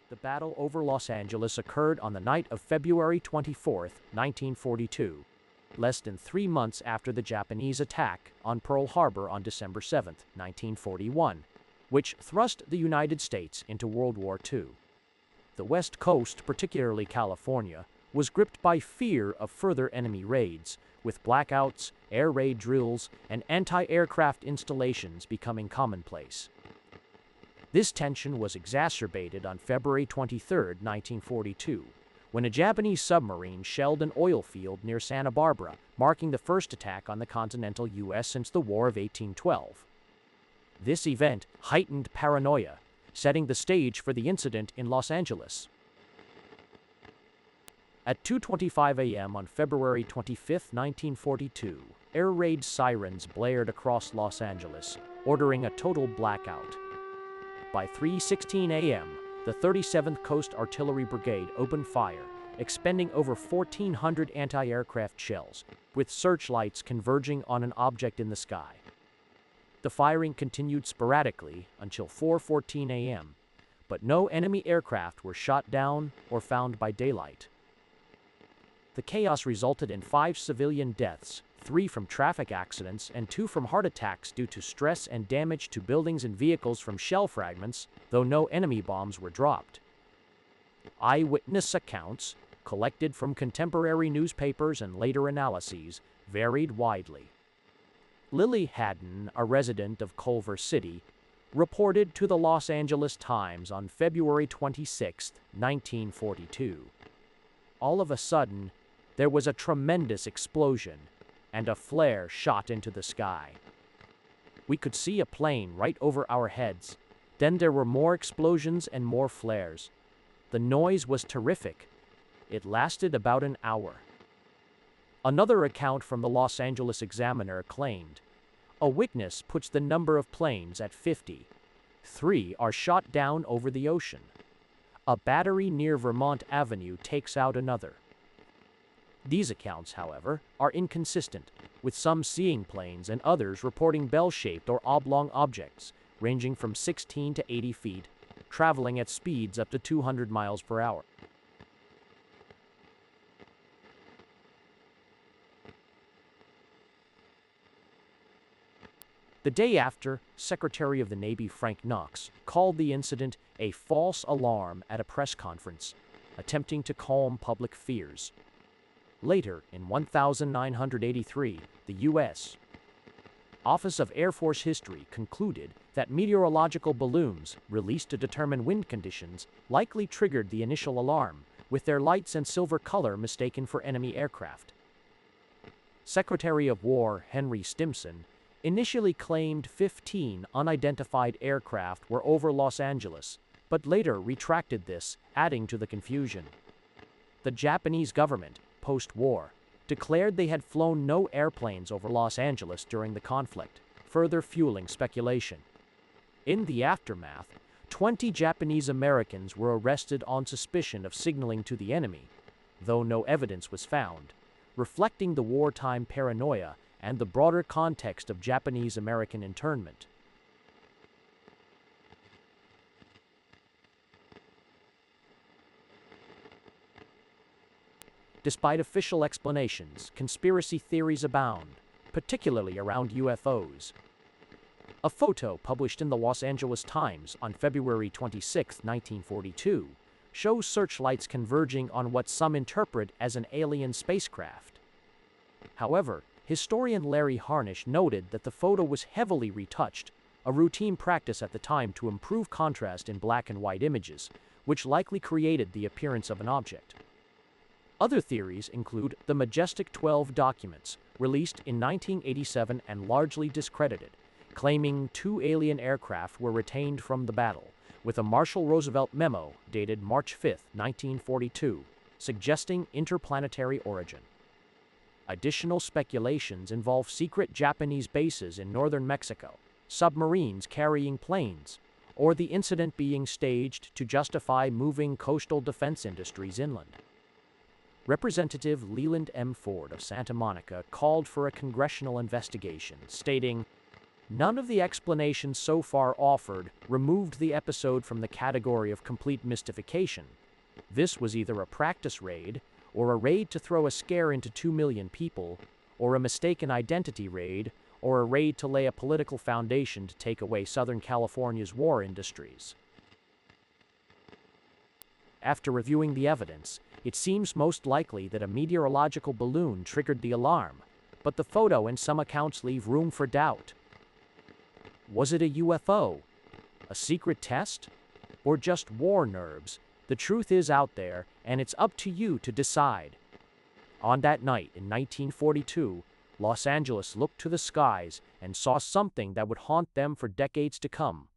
The battle over Los Angeles occurred on the night of February 24, 1942, less than 3 months after the Japanese attack on Pearl Harbor on December 7, 1941, which thrust the United States into World War II. The West Coast, particularly California, was gripped by fear of further enemy raids, with blackouts, air raid drills, and anti-aircraft installations becoming commonplace. This tension was exacerbated on February 23, 1942, when a Japanese submarine shelled an oil field near Santa Barbara, marking the first attack on the continental U.S. since the War of 1812. This event heightened paranoia, setting the stage for the incident in Los Angeles. At 2:25 a.m. on February 25, 1942, air raid sirens blared across Los Angeles, ordering a total blackout. By 3:16 a.m., the 37th Coast Artillery Brigade opened fire, expending over 1,400 anti-aircraft shells, with searchlights converging on an object in the sky. The firing continued sporadically until 4:14 a.m., but no enemy aircraft were shot down or found by daylight. The chaos resulted in 5 civilian deaths, 3 from traffic accidents and 2 from heart attacks due to stress and damage to buildings and vehicles from shell fragments, though no enemy bombs were dropped. Eyewitness accounts, collected from contemporary newspapers and later analyses, varied widely. Lily Haddon, a resident of Culver City, reported to the Los Angeles Times on February 26, 1942. All of a sudden, there was a tremendous explosion, and a flare shot into the sky. We could see a plane right over our heads. Then there were more explosions and more flares. The noise was terrific. It lasted about an hour. Another account from the Los Angeles Examiner claimed, "A witness puts the number of planes at 50. 3 are shot down over the ocean. A battery near Vermont Avenue takes out another." These accounts, however, are inconsistent, with some seeing planes and others reporting bell-shaped or oblong objects, ranging from 16 to 80 feet, traveling at speeds up to 200 miles per hour. The day after, Secretary of the Navy Frank Knox called the incident a false alarm at a press conference, attempting to calm public fears. Later, in 1983, the U.S. Office of Air Force History concluded that meteorological balloons released to determine wind conditions likely triggered the initial alarm, with their lights and silver color mistaken for enemy aircraft. Secretary of War Henry Stimson initially claimed 15 unidentified aircraft were over Los Angeles, but later retracted this, adding to the confusion. The Japanese government, post-war, declared they had flown no airplanes over Los Angeles during the conflict, further fueling speculation. In the aftermath, 20 Japanese Americans were arrested on suspicion of signaling to the enemy, though no evidence was found, reflecting the wartime paranoia and the broader context of Japanese-American internment. Despite official explanations, conspiracy theories abound, particularly around UFOs. A photo published in the Los Angeles Times on February 26, 1942, shows searchlights converging on what some interpret as an alien spacecraft. However, historian Larry Harnish noted that the photo was heavily retouched, a routine practice at the time to improve contrast in black and white images, which likely created the appearance of an object. Other theories include the Majestic 12 documents, released in 1987 and largely discredited, claiming 2 alien aircraft were retained from the battle, with a Marshall Roosevelt memo dated March 5, 1942, suggesting interplanetary origin. Additional speculations involve secret Japanese bases in northern Mexico, submarines carrying planes, or the incident being staged to justify moving coastal defense industries inland. Representative Leland M. Ford of Santa Monica called for a congressional investigation, stating, None of the explanations so far offered removed the episode from the category of complete mystification. This was either a practice raid, or a raid to throw a scare into 2 million people, or a mistaken identity raid, or a raid to lay a political foundation to take away Southern California's war industries. After reviewing the evidence, it seems most likely that a meteorological balloon triggered the alarm, but the photo and some accounts leave room for doubt. Was it a UFO? A secret test? Or just war nerves? The truth is out there, and it's up to you to decide. On that night in 1942, Los Angeles looked to the skies and saw something that would haunt them for decades to come.